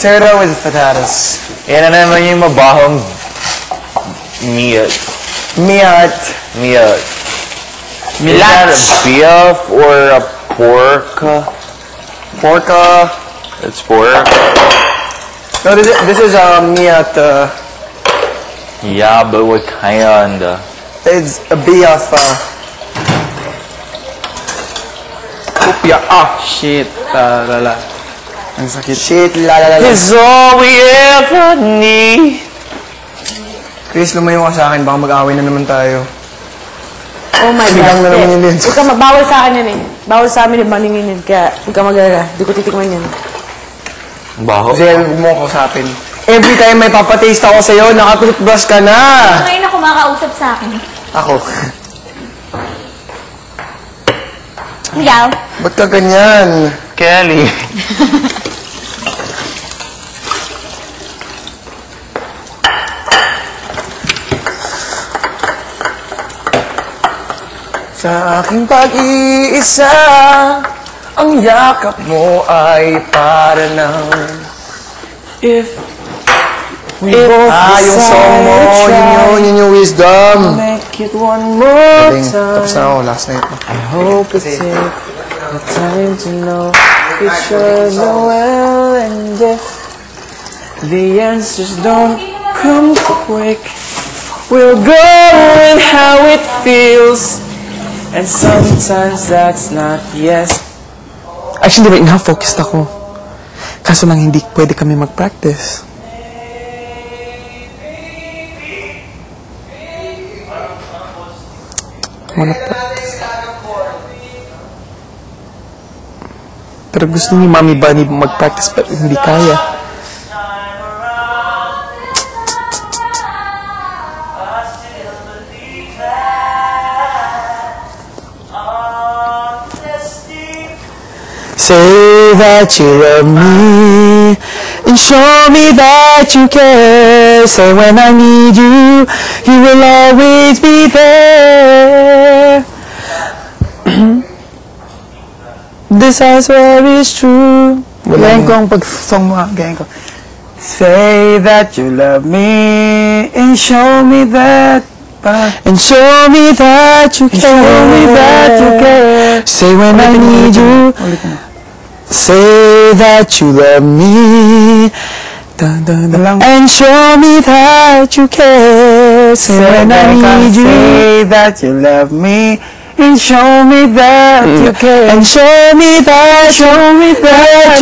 Soda with potatoes. Yan na naman yung mabahong meat. Miat. Meat. Is that a beef or a pork? Porka. It's pork. No, this is miat. Yeah, but what kind? It's a beef. Kupya. Ah, shit. Lala. Ang sakit. Shit, la. It's all we ever need. Chris, lumayo ka sa akin. Baka mag-away na naman tayo. Oh my Bilang na God. naman yun. Huwag ka bawal sa akin yan eh. Bawal sa amin yung maninginin. Kaya huwag ka mag-alala. Di ko titikman yan. Baho. Kasi huwag mo ko kausapin. Every time may papataste ako sa'yo, nakatoothbrush ka na! Ngayon na kumakausap sa akin. Ako. Ikaw? Ba't ka ganyan? Kelly. Sa aking pag-iisa, ang yakap mo ay para ng... If yung song mo, yun yung wisdom. make it one more Galing. Tapos na time. ako, last night. I hope it take the time to know it's your well, and if the answers don't come quick, we'll go with how it feels, and sometimes that's not yes. Actually, right now, focused ako. Kaso lang hindi pwede kami mag-practice. Practice. Pero gusto ni Mami Bunny mag-practice pero hindi kaya. Say that you love me and show me that you care. Say when I need you, you will always be there. This I swear is true. Gayahin ko ang pag-song mo. Gayahin ko. Say that you love me and show me that. And show me that you care. Show me that you care. Say when I need you. Say that you love me. And show me that you care. Say when I need you. Say that you love me. And show me that you care. And show me that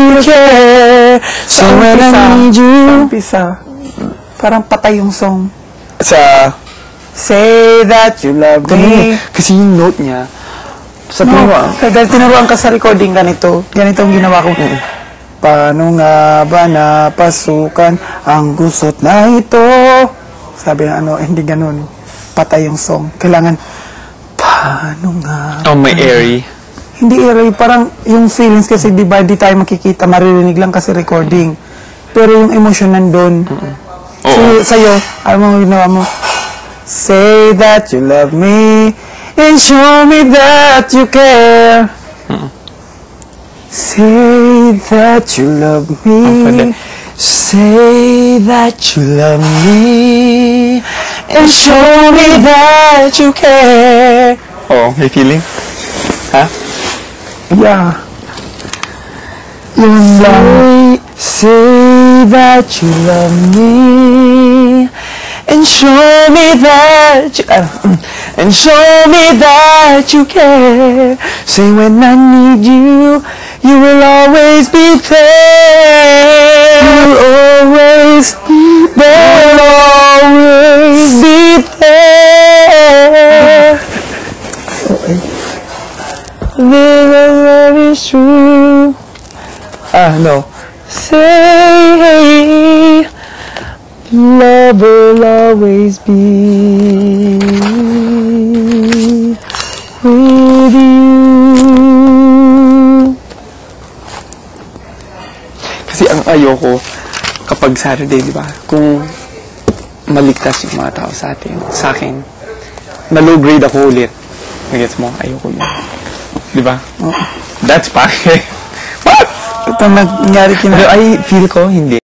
you care. So when I need you. Umpisa. Parang patay yung song. Sa say that you love me. Kasi yung note niya. Sa tinuruan. Dahil tinuruan ka sa recording ganito. Ganito ang ginawa ko. Paano nga ba napasukan ang gusot na ito? Sabi na hindi ganun. Patay yung song. Kailangan paano nga... Oh, may airy. Hindi airy, parang yung feelings kasi di tayo makikita, maririnig lang kasi recording. Pero yung emotion nandun. So, sa'yo, alam mo ginawa mo, say that you love me and show me that you care. Say that you love me. Say that you love me and show me that you care. Oh, may feeling? Ha? Yeah. Yun lang. Say that you love me and show me that you and show me that you care. Say when I need you, you will always be there. You will always be there. Always be there. This love is true. No. Say, love will always be with you. Kasi ang ayoko kapag Saturday, di ba? Kung maligtas yung mga tao sa akin, na low grade ako ulit. Nagets mo? Ayoko yun. Di ba? That's pake. What? Ito nangyari kina... I feel ko, hindi.